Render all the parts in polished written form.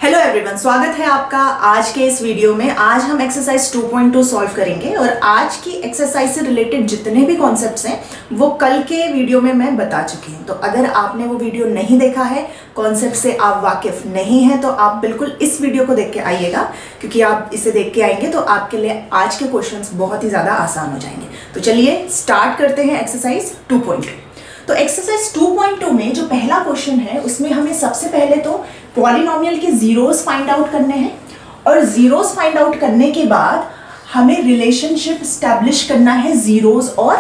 Hello everyone, स्वागत है आपका आज के इस वीडियो में। आज हम एक्सरसाइज 2.2 सॉल्व करेंगे और आज की एक्सरसाइज से रिलेटेड जितने भी कॉन्सेप्ट्स हैं वो कल के वीडियो में मैं बता चुकी हूँ। तो अगर आपने वो वीडियो नहीं देखा है, कॉन्सेप्ट से आप वाकिफ नहीं हैं, तो आप बिल्कुल इस वीडियो को देख के आइएगा, क्योंकि आप इसे देख के आएंगे तो आपके लिए आज के क्वेश्चंस बहुत ही ज़्यादा आसान हो जाएंगे। तो चलिए स्टार्ट करते हैं एक्सरसाइज 2.2। तो एक्सरसाइज 2.2 में जो पहला क्वेश्चन है उसमें हमें सबसे पहले तो पॉलिनोमियल के जीरोस फाइंड आउट करने हैं और जीरोस फाइंड आउट करने के बाद हमें रिलेशनशिप स्टैब्लिश करना है जीरोस और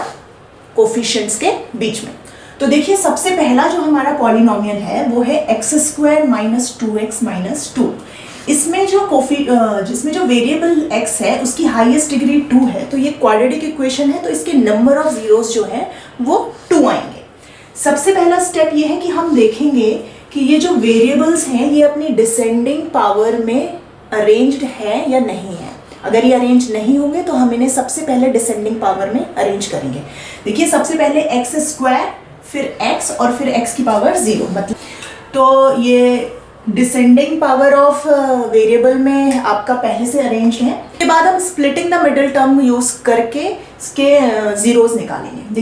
कोफिशिएंट्स के बीच में। तो देखिए, सबसे पहला जो हमारा पॉलिनोमियल है वो है x² - 2x - 2। इसमें जो वेरिएबल x है उसकी हाईएस्ट डिग्री 2 है, तो ये क्वाड्रेटिक इक्वेशन है, तो इसके नंबर ऑफ जीरोस जो है वो 2 आएंगे। सबसे पहला स्टेप ये है कि हम देखेंगे कि ये जो वेरिएबल्स हैं ये अपनी डिसेंडिंग पावर में अरेंज्ड है या नहीं है। अगर ये अरेंज नहीं होंगे तो हम इन्हें सबसे पहले डिसेंडिंग पावर में अरेंज करेंगे। देखिए, सबसे पहले x², फिर x और फिर x की पावर 0, मतलब तो ये डिसेंडिंग पावर ऑफ वेरिएबल में आपका पहले से अरेंज है। उसके बाद हम splitting the middle term use करके इसके जीरोस निकालेंगे।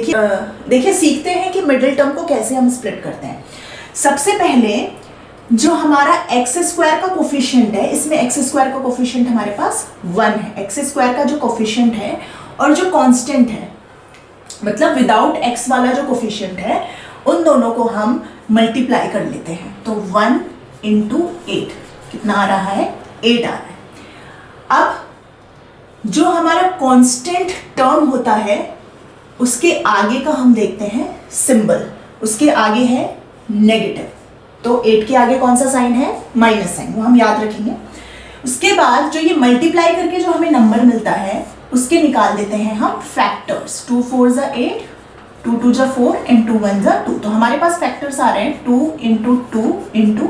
देखिए सीखते हैं कि मिडिल टर्म को कैसे हम स्प्लिट करते हैं। सबसे पहले जो हमारा x² का कोफिशिएंट है, इसमें x² का कोफिशिएंट हमारे पास 1 है। x² का जो कोफिशिएंट है और जो कांस्टेंट है, मतलब विदाउट x वाला जो कोफिशिएंट है, उन दोनों को हम मल्टीप्लाई कर लेते हैं। तो 1 × 8 कितना आ रहा है? 8 आ रहा है। अब जो हमारा कांस्टेंट टर्म होता है उसके आगे का हम देखते हैं सिंबल। उसके आगे है नेगेटिव, तो 8 के आगे कौन सा साइन है? माइनस साइन, वो हम याद रखेंगे। उसके बाद जो ये मल्टीप्लाई करके जो हमें नंबर मिलता है उसके निकाल देते हैं हम फैक्टर्स। 2 4 = 8, 2 2 = 4 and 2 1 = 2। तो हमारे पास फैक्टर्स आ रहे हैं 2 × 2 × 2।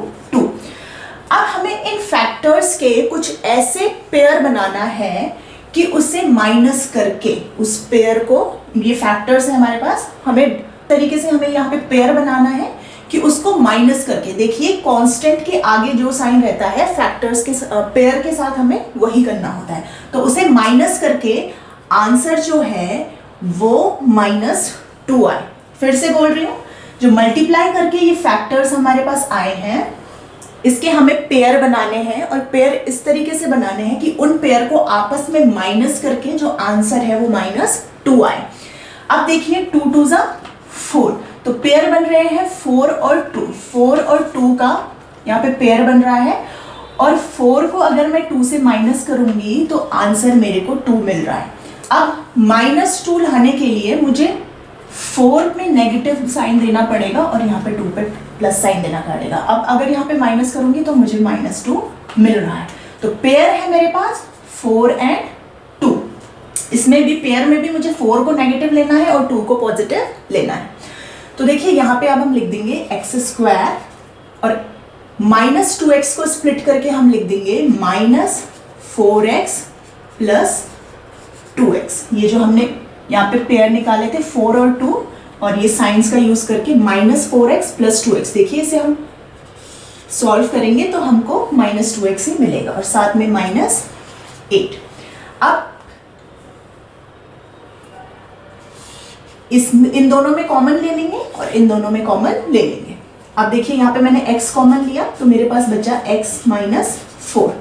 अब हमें इन फैक्टर्स के कुछ ऐसे पेयर बनाना है कि उसे माइनस करके उस पेयर को, ये फैक्टर्स है हमारे पास, हमें तरीके से हमें यहाँ पे पेयर बनाना है कि उसको माइनस करके, देखिए कांस्टेंट के आगे जो साइन रहता है फैक्टर्स के पेयर के साथ हमें वही करना होता है। तो उसे माइनस करके आंसर जो है वो -2 आए। फिर से बोल रही हूँ, जो मल्टीप्लाई करके ये फैक्टर्स हमारे पास आए हैं इसके हमें पेयर बनाने हैं, और पेयर इस तरीके से बनाने हैं कि उन पेयर को आपस में माइनस करके जो आंसर है वो -2 आए। अब देखिए 2 2 = 4, तो पेयर बन रहे हैं 4 और 2। 4 और 2 का यहाँ पे पेयर बन रहा है, और 4 को अगर मैं 2 से माइनस करूंगी तो आंसर मेरे को 2 मिल रहा है। अब -2 लाने के लिए मुझे 4 में नेगेटिव साइन देना पड़ेगा और यहाँ पे 2 पे प्लस साइन देना पड़ेगा। अब अगर यहाँ पे माइनस करूंगी तो मुझे -2 मिल रहा है। तो पेयर है मेरे पास 4 और 2। इसमें भी पेयर में भी मुझे 4 को नेगेटिव लेना है और 2 को पॉजिटिव लेना है। तो देखिए यहाँ पे अब हम लिख देंगे x² और -2x को स्प्लिट करके हम लिख देंगे -4x + 2x। ये जो हमने यहाँ पे पेयर निकाले थे 4 और 2, और ये साइंस का यूज करके -4x + 2x। देखिए इसे हम सॉल्व करेंगे तो हमको -2x ही मिलेगा और साथ में -8। अब इन दोनों में कॉमन ले लेंगे और इन दोनों में कॉमन ले लेंगे। अब देखिए यहाँ पे मैंने x कॉमन लिया तो मेरे पास बचा x - 4,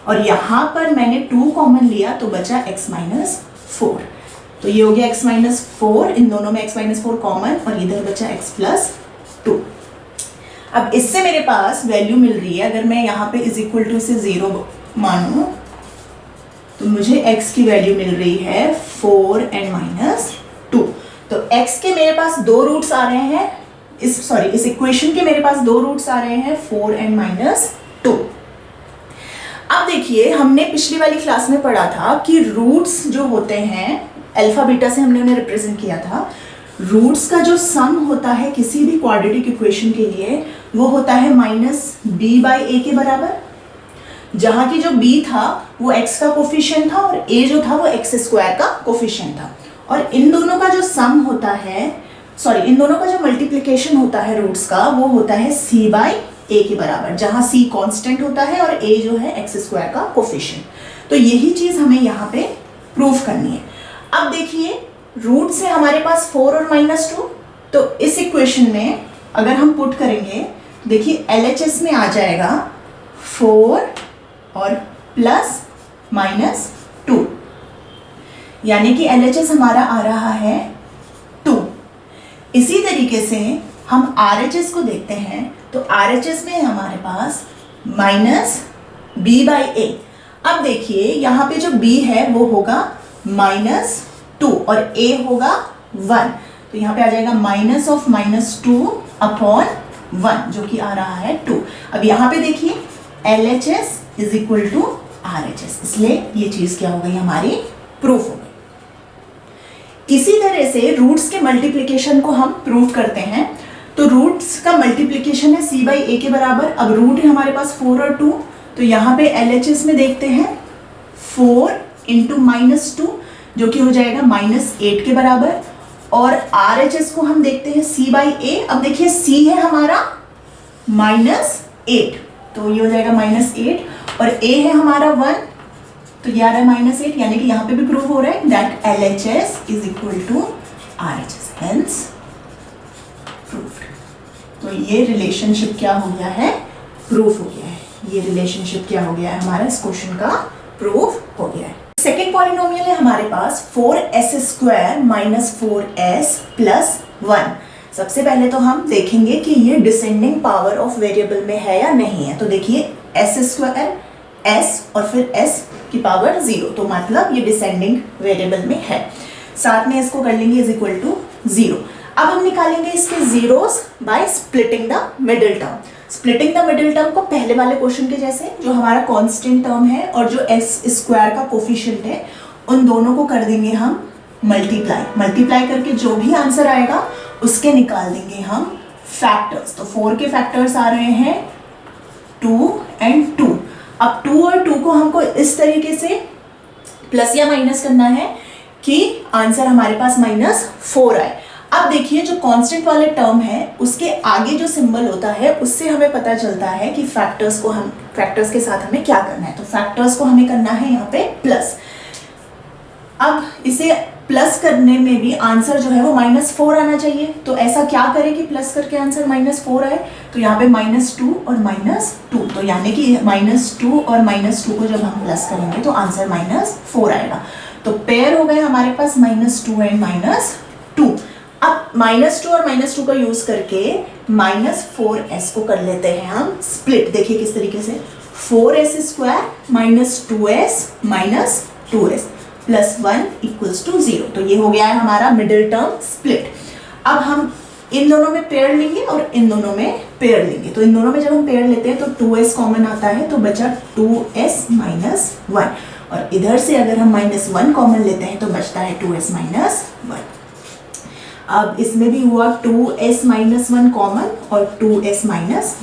और यहाँ पर मैंने 2 कॉमन लिया तो बचा x - 4। तो ये हो गया x - 4, इन दोनों में x - 4 कॉमन, और इधर बचा x + 2। अब इससे मेरे पास वैल्यू मिल रही है, अगर मैं यहाँ पे = इसे 0 मानूं तो मुझे x की वैल्यू मिल रही है 4 and -2। तो x के मेरे पास 2 रूट्स आ रहे हैं, इस इक्वेशन के मेरे पास 2 रूट्स आ रहे हैं 4 and -2। अब देखिए, हमने पिछली वाली क्लास में पढ़ा था कि रूट्स जो होते हैं अल्फा बीटा से हमने उन्हें रिप्रेजेंट किया था। रूट्स का जो सम होता है किसी भी क्वाड्रेटिक इक्वेशन के लिए वो होता है -b/a के बराबर, जहाँ की जो b था वो x का कोफिशिएंट था और a जो था वो x² का कोफिशिएंट था। और इन दोनों का जो सम होता है, इन दोनों का जो मल्टीप्लिकेशन होता है रूट्स का, वो होता है c/a। ए के बराबर, जहां सी कांस्टेंट होता है और ए जो है एक्स स्क्वायर का कोफिशिएंट। तो यही चीज हमें यहाँ पे प्रूफ करनी है। अब देखिए रूट से हमारे पास 4 और -2, तो इस इक्वेशन में अगर हम पुट करेंगे, देखिए LHS में आ जाएगा 4 और प्लस -2, यानी कि LHS हमारा आ रहा है 2। इसी तरीके से हम RHS को देखते हैं, तो RHS में हमारे पास -b/a। अब देखिए यहाँ पे जो b है वो होगा -2 और a होगा 1, तो यहाँ पे आ जाएगा -2/1, जो कि आ रहा है 2। अब यहाँ पे देखिए LHS is equal to RHS, इसलिए ये चीज क्या हो गई हमारी, प्रूफ हो गई। इसी तरह से रूट्स के मल्टीप्लिकेशन को हम प्रूव करते हैं। तो रूट्स का मल्टीप्लिकेशन है c/a के बराबर। अब रूट है हमारे पास 4 और 2, तो यहाँ पे LHS में देखते हैं 4 × -2, जो कि हो जाएगा -8 के बराबर। और RHS को हम देखते हैं c/a। अब देखिए c है हमारा -8, तो ये हो जाएगा -8, और a है हमारा 1, तो ये आ रहा है -8, यानी कि यहाँ पे भी प्रूफ हो रहा है that LHS is equal to RHS, hence proofed. तो ये रिलेशनशिप क्या हो गया है, प्रूफ हो गया है। ये रिलेशनशिप क्या हो गया है हमारा, इस क्वेश्चन का प्रूफ हो गया है। सेकेंड पॉलिनोमियल है हमारे पास 4s² - 4s + 1। सबसे पहले तो हम देखेंगे कि ये डिसेंडिंग पावर ऑफ वेरिएबल में है या नहीं है। तो देखिए s² s और फिर s की पावर 0, तो मतलब ये डिसेंडिंग वेरिएबल में है। साथ में इसको कर लेंगे इज इक्वल टू 0। अब हम निकालेंगे इसके zeros by splitting the middle term. Splitting the middle term को पहले वाले क्वेश्चन के जैसे, जो हमारा कांस्टेंट टर्म है और जो s² का कोफिशिएंट है, उन दोनों को कर देंगे हम मल्टीप्लाई करके जो भी आंसर आएगा उसके निकाल देंगे हम फैक्टर्स। तो 4 के फैक्टर्स आ रहे हैं 2 और 2। अब 2 और 2 को हमको इस तरीके से प्लस या माइनस करना है कि आंसर हमारे पास -4 आए। अब देखिए जो कांस्टेंट वाले टर्म है उसके आगे जो सिंबल होता है उससे हमें पता चलता है कि फैक्टर्स के साथ हमें क्या करना है। तो फैक्टर्स को हमें करना है यहाँ पे प्लस। अब इसे प्लस करने में भी आंसर जो है वो -4 आना चाहिए। तो ऐसा क्या करें कि प्लस करके आंसर -4 आए, तो यहाँ पे -2 और -2, तो यानी कि -2 और -2 को जब हम प्लस करेंगे तो आंसर -4 आएगा। तो पेयर हो गए हमारे पास -2 और -2। अब -2 और -2 का यूज करके -4s को कर लेते हैं हम स्प्लिट। देखिए किस तरीके से, 4s² - 2s - 2s + 1 = 0। तो ये हो गया है हमारा मिडिल टर्म स्प्लिट। अब हम इन दोनों में पेयर लेंगे और इन दोनों में पेयर लेंगे। तो इन दोनों में जब हम पेयर लेते हैं तो 2s कॉमन आता है, तो बचा 2s - 1, और इधर से अगर हम -1 कॉमन लेते हैं तो बचता है 2s - 1। अब इसमें भी हुआ 2s - 1 कॉमन और 2s - 1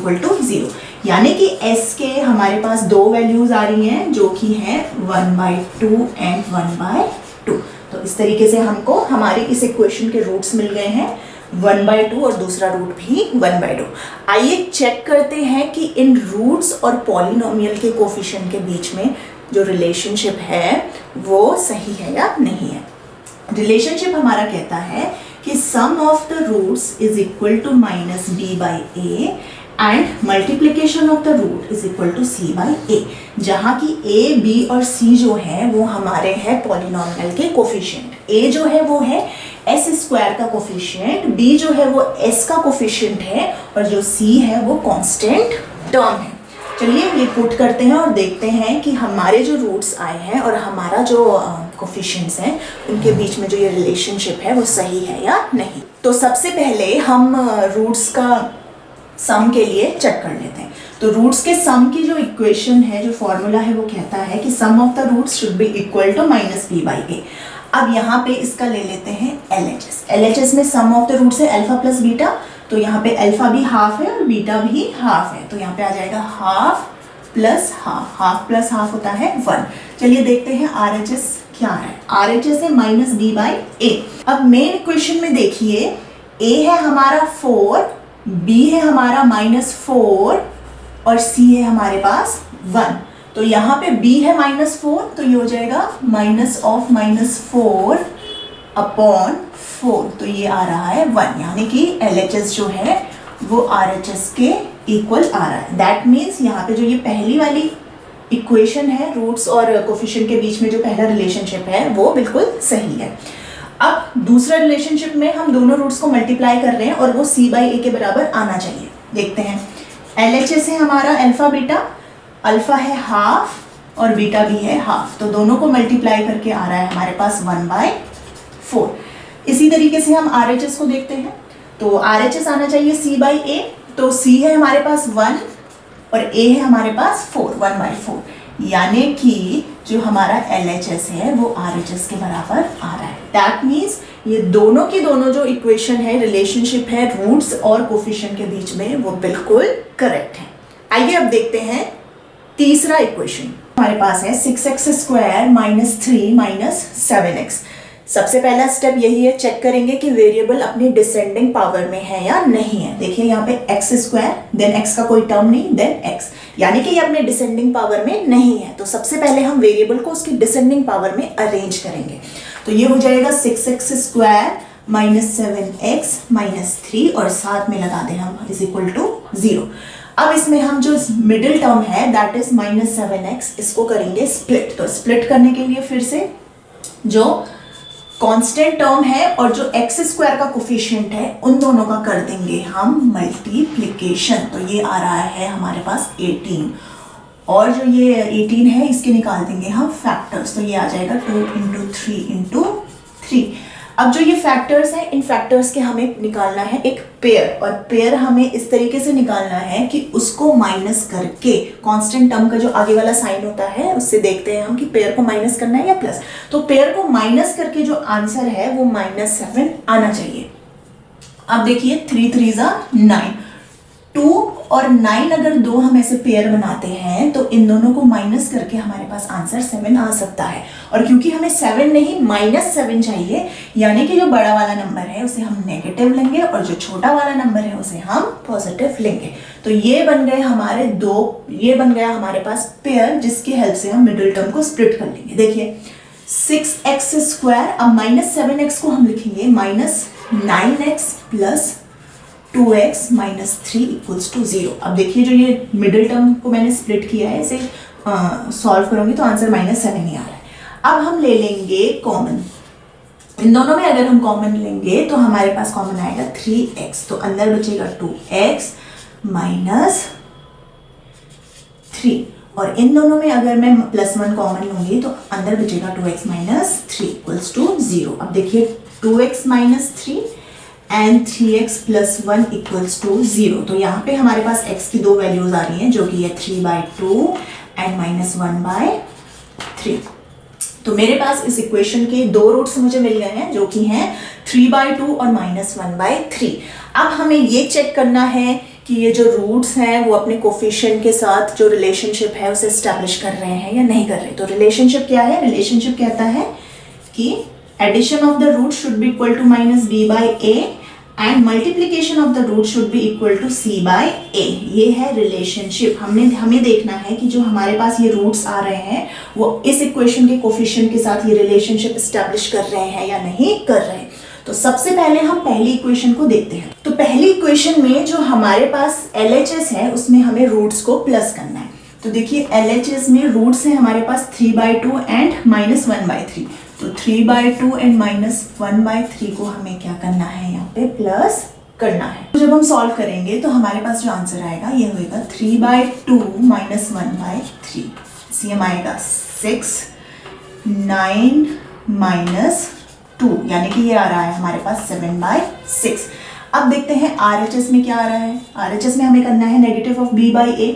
= 0, यानी कि s के हमारे पास दो वैल्यूज आ रही हैं जो कि हैं 1/2 और 1/2। तो इस तरीके से हमको हमारे इस इक्वेशन के रूट्स मिल गए हैं 1/2 और दूसरा रूट भी 1/2। आइए चेक करते हैं कि इन रूट्स और पॉलिनोमियल के कोफिशिएंट के बीच में जो रिलेशनशिप है वो सही है या नहीं है। रिलेशनशिप हमारा कहता है कि sum of the roots is equal to -b/a and multiplication of the root is equal to c/a, जहाँ की a, b और c जो है वो हमारे हैं पॉलिनोमियल के कोफिशिएंट। a जो है वो है s² का कोफिशिएंट, b जो है वो s का कोफिशिएंट है, और जो c है वो कांस्टेंट टर्म है। चलिए ये पुट करते हैं और देखते हैं कि हमारे जो रूट्स आए हैं और हमारा जो कोफिशिएंट्स हैं उनके बीच में जो ये रिलेशनशिप है वो सही है या नहीं। तो सबसे पहले हम रूट्स का सम के लिए चेक कर लेते हैं। तो रूट्स के सम की जो इक्वेशन है, जो फॉर्मूला है, वो कहता है कि sum of the roots should be equal to -b/a। अब यहाँ पे इसका ले लेते हैं LHS। LHS में सम ऑफ द रूट्स है अल्फा प्लस बीटा, तो यहाँ पे अल्फा भी हाफ है और बीटा भी हाफ है, तो यहाँ पे आ जाएगा half plus half, half plus half होता है 1। चलिए देखते हैं RHS क्या है। RHS है -b/a। अब मेन इक्वेशन में देखिए a है हमारा 4 B है हमारा -4 और C है हमारे पास 1। तो यहाँ पे B है -4, तो ये हो जाएगा -4 अपॉन 4, तो ये आ रहा है 1, यानी कि LHS जो है वो RHS के इक्वल आ रहा है। दैट मीन्स यहाँ पे जो ये पहली वाली इक्वेशन है रूट्स और कोफिशिएंट के बीच में जो पहला रिलेशनशिप है वो बिल्कुल सही है। अब दूसरा रिलेशनशिप में हम दोनों रूट्स को मल्टीप्लाई कर रहे हैं और वो C/A के बराबर आना चाहिए। देखते हैं, LHS है हमारा अल्फा बीटा, अल्फा है हाफ और बीटा भी है हाफ, तो दोनों को मल्टीप्लाई करके आ रहा है हमारे पास 1/4। इसी तरीके से हम RHS को देखते हैं, तो RHS आना चाहिए C/A, तो C है हमारे पास 1 और A है हमारे पास 4, 1/4, यानी कि जो हमारा LHS है वो RHS के बराबर आ रहा है। दैट मीन्स ये दोनों की दोनों जो इक्वेशन है, रिलेशनशिप है रूट्स और कोफिशिएंट के बीच में, वो बिल्कुल करेक्ट है। आइए अब देखते हैं तीसरा इक्वेशन। हमारे पास है 6x² - 3 - 7x। सबसे पहला स्टेप यही है, चेक करेंगे कि वेरिएबल अपनी डिसेंडिंग पावर में है या नहीं है। देखिए यहाँ पे x², देन x का कोई टर्म नहीं, देन x, यानी कि ये अपने डिसेंडिंग पावर में नहीं है। तो सबसे पहले हम वेरिएबल को उसकी डिसेंडिंग पावर में अरेंज करेंगे। तो ये हो जाएगा 6x² - 7x - 3 और साथ में लगा दें हम = 0। अब इसमें हम जो मिडिल टर्म है दैट इज -7x, इसको करेंगे स्प्लिट। तो स्प्लिट करने के लिए फिर से जो कांस्टेंट टर्म है और जो x² का कोफिशिएंट है उन दोनों का कर देंगे हम मल्टीप्लिकेशन। तो ये आ रहा है हमारे पास 18 और जो ये 18 है इसके निकाल देंगे हम फैक्टर्स। तो ये आ जाएगा 2 × 3 × 3। अब जो ये फैक्टर्स हैं, इन फैक्टर्स के हमें निकालना है एक पेयर, और पेयर हमें इस तरीके से निकालना है कि उसको माइनस करके कांस्टेंट टर्म का जो आगे वाला साइन होता है उससे देखते हैं हम कि पेयर को माइनस करना है या प्लस। तो पेयर को माइनस करके जो आंसर है वो -7 आना चाहिए। अब देखिए 3 × 3 = 9, 2 और 9 अगर दो हम ऐसे पेयर बनाते हैं तो इन दोनों को माइनस करके हमारे पास आंसर 7 आ सकता है। और क्योंकि हमें 7 नहीं -7 चाहिए, यानी कि जो बड़ा वाला नंबर है उसे हम नेगेटिव लेंगे और जो छोटा वाला नंबर है उसे हम पॉजिटिव लेंगे। तो ये बन गए हमारे ये बन गया हमारे पास पेयर, जिसकी हेल्प से हम मिडिल टर्म को स्प्लिट कर लेंगे। देखिए 6x², अब -7x को हम लिखेंगे -9x + 2x - 3 = 0। अब देखिए जो ये मिडिल टर्म को मैंने स्प्लिट किया है, इसे सॉल्व करूंगी तो आंसर -7 ही आ रहा है। अब हम ले लेंगे कॉमन, इन दोनों में अगर हम कॉमन लेंगे तो हमारे पास कॉमन आएगा 3x, तो अंदर बचेगा 2x - 3, और इन दोनों में अगर मैं +1 कॉमन लूंगी तो अंदर बचेगा 2x - 3 = 0। अब देखिए 2x - 3 एंड 3x + 1 = 0। तो यहाँ पे हमारे पास x की दो वैल्यूज आ रही हैं जो कि है 3/2 एंड -1/3। तो मेरे पास इस इक्वेशन के दो रूट्स मुझे मिल गए हैं जो कि हैं 3/2 और -1/3। अब हमें ये चेक करना है कि ये जो रूट्स हैं वो अपने कोफिशिएंट के साथ जो रिलेशनशिप है उसे एस्टैब्लिश कर रहे हैं या नहीं कर रहे। तो रिलेशनशिप क्या है? रिलेशनशिप कहता है कि addition of the root should be equal to -b/a and multiplication of the root should be equal to c/a। ये है रिलेशनशिप। हमें देखना है कि जो हमारे पास ये रूट्स आ रहे हैं वो इस इक्वेशन के कोफिशिएंट के साथ ये रिलेशनशिप एस्टैब्लिश कर रहे हैं या नहीं कर रहे हैं। तो सबसे पहले हम पहली इक्वेशन को देखते हैं। तो पहली इक्वेशन में जो हमारे पास LHS है उसमें हमें रूट्स को प्लस करना है। तो देखिए LHS में रूट्स हैं हमारे पास 3/2 एंड -1/3। तो 3/2 एंड -1/3 को हमें क्या करना है, यहाँ पे प्लस करना है। तो जब हम सॉल्व करेंगे तो हमारे पास जो आंसर आएगा ये होगा 3/2 - 1/3। CM आएगा 6, 9 - 2, यानी कि ये आ रहा है हमारे पास 7/6। अब देखते हैं RHS में क्या आ रहा है। RHS में हमें करना है नेगेटिव ऑफ b/a,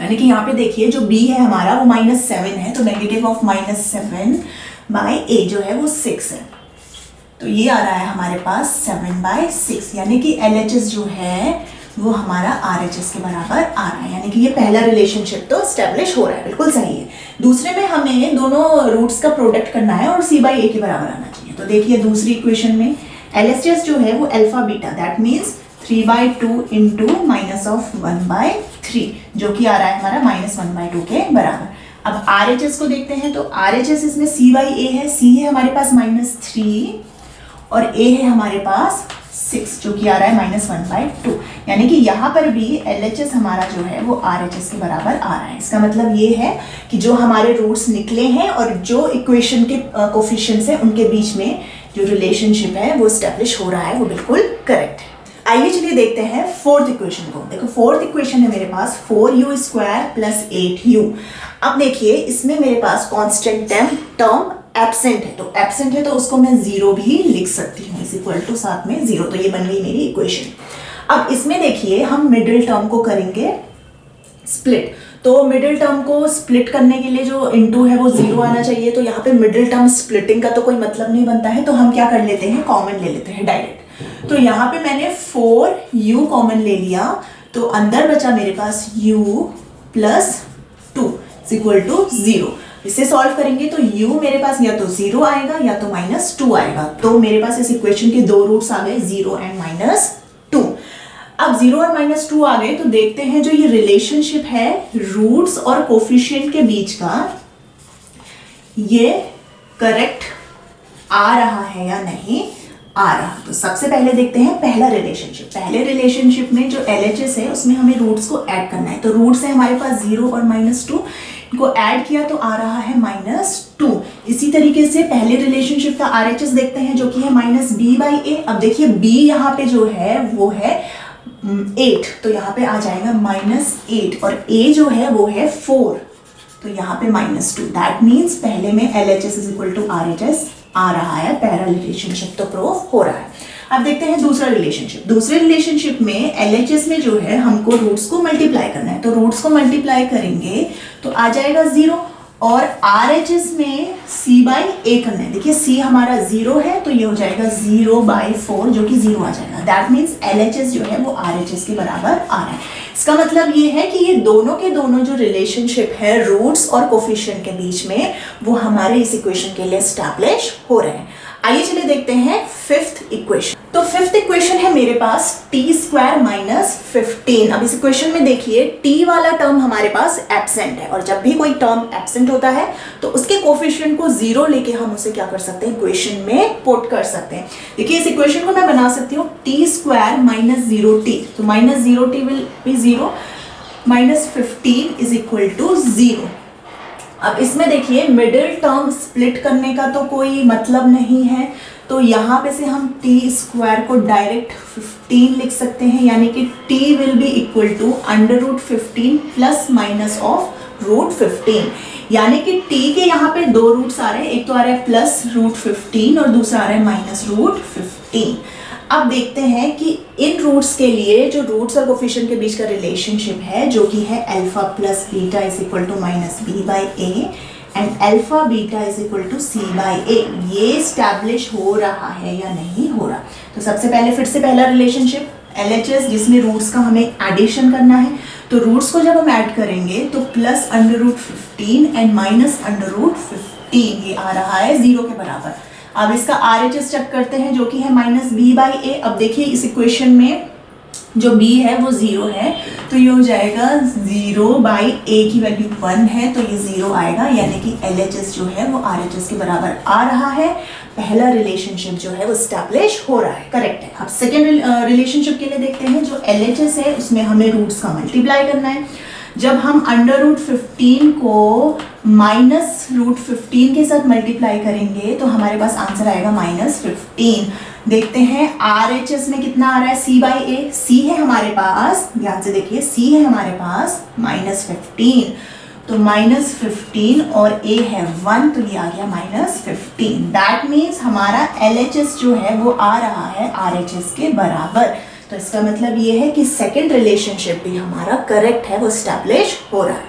यानी कि यहाँ पे देखिए जो b है हमारा वो -7 है, तो नेगेटिव ऑफ -7/a जो है वो 6 है। तो ये आ रहा है हमारे पास 7/6, यानी कि LHS जो है वो हमारा RHS के बराबर आ रहा है, यानी कि ये पहला रिलेशनशिप तो एस्टेब्लिश हो रहा है, बिल्कुल सही है। दूसरे में हमें दोनों रूट्स का प्रोडक्ट करना है और c/a के बराबर आना चाहिए। तो देखिए दूसरी इक्वेशन में LHS जो है वो alpha beta, that means 3/2 into minus of 1/3 जो कि आ रहा है हमारा -1/2 के बराबर। अब RHS को देखते हैं तो RHS इसमें C/A है, C है हमारे पास -3 और A है हमारे पास 6 जो कि आ रहा है -1/2, यानी कि यहाँ पर भी LHS हमारा जो है वो RHS के बराबर आ रहा है। इसका मतलब ये है कि जो हमारे रूट्स निकले हैं और जो इक्वेशन के कोफिशिएंट्स हैं उनके बीच में जो रिलेशनशिप है वो एस्टेब्लिश हो रहा है, वो बिल्कुल करेक्ट है। आइए चलिए देखते हैं फोर्थ इक्वेशन को। देखो फोर्थ इक्वेशन है मेरे पास 4u² + 8u। अब देखिए इसमें मेरे पास कांस्टेंट टर्म एब्सेंट है, तो एब्सेंट है तो उसको मैं 0 भी लिख सकती हूँ, इज इक्वल टू साथ में 0। तो ये बन गई मेरी इक्वेशन। अब इसमें देखिए हम मिडिल टर्म को करेंगे स्प्लिट, तो मिडिल टर्म को स्प्लिट करने के लिए जो इनटू है वो 0 आना चाहिए। तो यहाँ पे मिडिल टर्म स्प्लिटिंग का तो कोई मतलब नहीं बनता है, तो हम क्या कर लेते हैं, कॉमन ले लेते हैं डायरेक्ट। तो यहाँ पे मैंने 4u कॉमन ले लिया, तो अंदर बचा मेरे पास u + 2 इज इक्वल टू 0। इसे सॉल्व करेंगे तो u मेरे पास या तो 0 आएगा या तो -2 आएगा। तो मेरे पास इस इक्वेशन के दो रूट्स आ गए, 0 और -2। अब 0 और -2 आ गए तो देखते हैं जो ये रिलेशनशिप है रूट्स और कोफिशिएंट के बीच का, ये करेक्ट आ रहा है या नहीं आ रहा। तो सबसे पहले देखते हैं पहला रिलेशनशिप। पहले रिलेशनशिप में जो LHS है उसमें हमें रूट्स को ऐड करना है। तो रूट्स है हमारे पास 0 और -2, इनको ऐड किया तो आ रहा है -2। इसी तरीके से पहले रिलेशनशिप का RHS देखते हैं जो कि है -B/A। अब देखिए B यहाँ पे जो है वो है 8, तो यहाँ पे आ जाएगा -8 और A जो है वो है 4, तो यहाँ पे -2। दैट मीन्स पहले में LHS is equal to RHS आ रहा है, पैरेलल रिलेशनशिप तो प्रूव हो रहा है। अब देखते हैं दूसरा रिलेशनशिप। दूसरे रिलेशनशिप में LHS में जो है हमको रूट्स को मल्टीप्लाई करना है, तो रूट्स को मल्टीप्लाई करेंगे तो आ जाएगा 0 और RHS में C/A करना है। देखिए C हमारा 0 है तो ये हो जाएगा 0/4 जो कि 0 आ जाएगा। दैट मीन्स LHS जो है वो RHS के बराबर आ रहा है। इसका मतलब ये है कि ये दोनों के दोनों जो रिलेशनशिप है रूट्स और कोफिशिएंट के बीच में वो हमारे इस इक्वेशन के लिए एस्टैब्लिश हो रहे हैं। आइए चलिए देखते हैं फिफ्थ इक्वेशन। तो फिफ्थ इक्वेशन है मेरे पास t² - 15। अब इस इक्वेशन में देखिए t वाला टर्म हमारे पास एब्सेंट है और जब भी कोई टर्म एब्सेंट होता है तो उसके कोफिशिएंट को 0 लेके हम उसे क्या कर सकते हैं, इक्वेशन में पुट कर सकते हैं। देखिए इस इक्वेशन को मैं बना सकती हूँ t² - 0t, तो -0t will be 0, -15 is equal to 0। अब इसमें देखिए मिडिल टर्म स्प्लिट करने का तो कोई मतलब नहीं है, तो यहाँ पे से हम t² को डायरेक्ट 15 लिख सकते हैं, यानी कि t will be equal to √15 ± of √15, यानी कि t के यहाँ पे दो रूट्स आ रहे हैं, एक तो आ रहा है +√15 और दूसरा आ रहा है -√15। अब देखते हैं कि इन रूट्स के लिए जो रूट्स और कोफिशिएंट के बीच का रिलेशनशिप है जो कि है α + β is equal to -B/A and α β is equal to C/A, ये एस्टैब्लिश हो रहा है या नहीं हो रहा। तो सबसे पहले फिर से पहला रिलेशनशिप LHS जिसमें रूट्स का हमें एडिशन करना है, तो रूट्स को जब हम ऐड करेंगे तो +√15 एंड -√15 ये आ रहा है 0 के बराबर। अब इसका RHS चेक करते हैं जो कि है -B/A। अब देखिए इस इक्वेशन में जो B है वो 0 है, तो ये हो जाएगा 0/A की वैल्यू 1 है, तो ये 0 आएगा, यानी कि LHS जो है वो RHS के बराबर आ रहा है। पहला रिलेशनशिप जो है वो एस्टैब्लिश हो रहा है, करेक्ट है। अब सेकेंड रिलेशनशिप के लिए देखते हैं। जो LHS है उसमें हमें रूट्स का मल्टीप्लाई करना है। जब हम √15 को -√15 के साथ मल्टीप्लाई करेंगे तो हमारे पास आंसर आएगा -15। देखते हैं RHS में कितना आ रहा है, C/A। C है हमारे पास, ध्यान से देखिए C है हमारे पास -15, तो -15 और A है 1, तो ये आ गया -15। दैट मीन्स हमारा LHS जो है वो आ रहा है RHS के बराबर। तो इसका मतलब ये है कि सेकेंड रिलेशनशिप भी हमारा करेक्ट है, वो एस्टैब्लिश हो रहा है।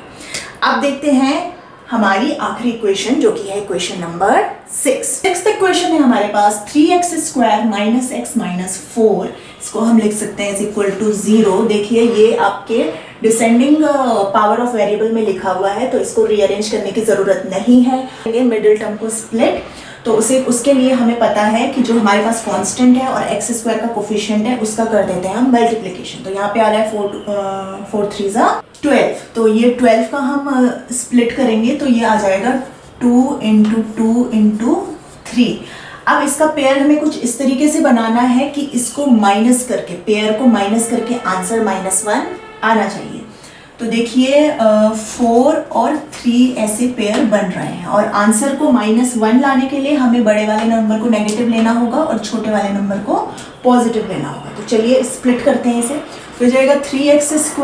अब देखते हैं हमारी आखिरी इक्वेशन जो कि है इक्वेशन नंबर 6। सिक्स्थ इक्वेशन है हमारे पास 3x² - x - 4, इसको हम लिख सकते हैं इज इक्वल टू 0। देखिए ये आपके डिसेंडिंग पावर ऑफ वेरिएबल में लिखा हुआ है, तो इसको रीअरेंज करने की जरूरत नहीं है। मिडिल टर्म को स्प्लिट, तो उसके लिए हमें पता है कि जो हमारे पास कांस्टेंट है और एक्स स्क्वायर का कोफिशिएंट है उसका कर देते हैं हम मल्टीप्लिकेशन। तो यहाँ पे आ रहा है 4 3 12, तो ये 12 का हम स्प्लिट करेंगे तो ये आ जाएगा 2 × 2 × 3। अब इसका पेयर हमें कुछ इस तरीके से बनाना है कि इसको माइनस करके, पेयर को माइनस करके आंसर -1 आना चाहिए। तो देखिए 4 और 3 ऐसे पेयर बन रहे हैं और आंसर को -1 लाने के लिए हमें बड़े वाले नंबर को नेगेटिव लेना होगा और छोटे वाले नंबर को पॉजिटिव लेना होगा। तो चलिए स्प्लिट करते हैं इसे। तो जाएगा 3x² -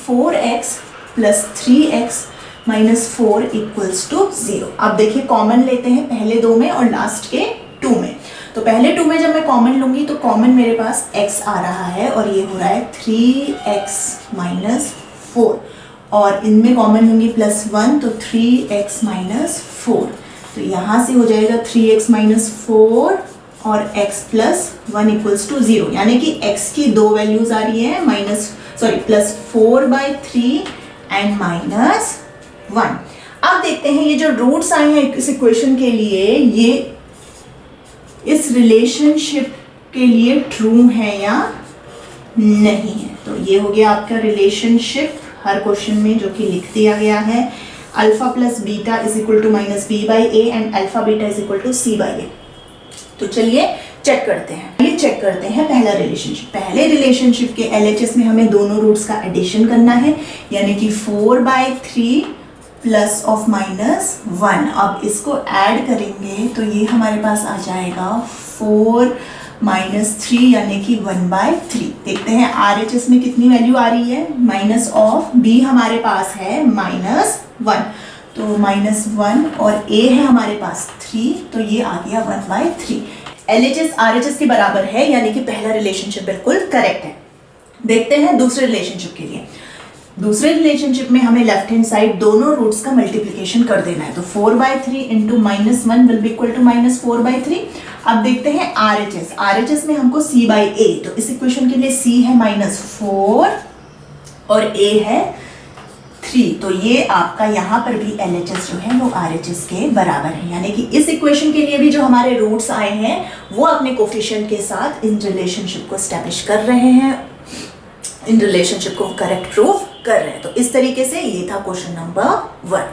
4x + 3x - 4 = 0। अब देखिए कॉमन लेते हैं पहले 2 में और लास्ट के 2 में। तो पहले 2 में जब मैं कॉमन लूंगी तो कॉमन मेरे पास x आ रहा है और ये हो रहा है 3x - 4 और इनमें कॉमन लूंगी +1 तो 3x - 4। तो यहाँ से हो जाएगा 3x - 4 और x + 1 = 0, यानी कि x की 2 वैल्यूज आ रही है +4/3 एंड -1। अब देखते हैं ये जो रूट्स आए हैं इस इक्वेशन के लिए, ये इस रिलेशनशिप के लिए ट्रू है या नहीं है। तो ये हो गया आपका रिलेशनशिप हर क्वेश्चन में जो कि लिख दिया गया है, α + β = -b/a एंड α β = c/a। तो चलिए चेक करते हैं। ये चेक करते हैं पहला रिलेशनशिप। पहले रिलेशनशिप के LHS में हमें दोनों रूट्स का एडिशन करना है, यानी कि 4/3 ±1। अब इसको ऐड करेंगे तो ये हमारे पास आ जाएगा 4 - 3 यानी कि 1/3। देखते हैं RHS में कितनी वैल्यू आ रही है, -b हमारे पास है -1, तो -1 और a है हमारे पास 3, तो ये आ गया 1/3। LHS RHS के बराबर है, यानी कि पहला रिलेशनशिप बिल्कुल करेक्ट है। देखते हैं दूसरे रिलेशनशिप के लिए। दूसरे रिलेशनशिप में हमें लेफ्ट हैंड साइड दोनों रूट्स का मल्टीप्लिकेशन कर देना है। तो 4/3 × -1 विल बी इक्वल टू -4/3। अब देखते हैं RHS। RHS में हमको c/a, तो इस इक्वेशन के लिए c है -4 और a है 3, तो ये आपका यहाँ पर भी LHS जो है वो RHS के बराबर है, यानी कि इस इक्वेशन के लिए भी जो हमारे रूट्स आए हैं वो अपने कोफिशिएंट के साथ इन रिलेशनशिप को स्टैब्लिश कर रहे हैं, इन रिलेशनशिप को करेक्ट प्रूव कर रहे हैं। तो इस तरीके से ये था क्वेश्चन नंबर 1।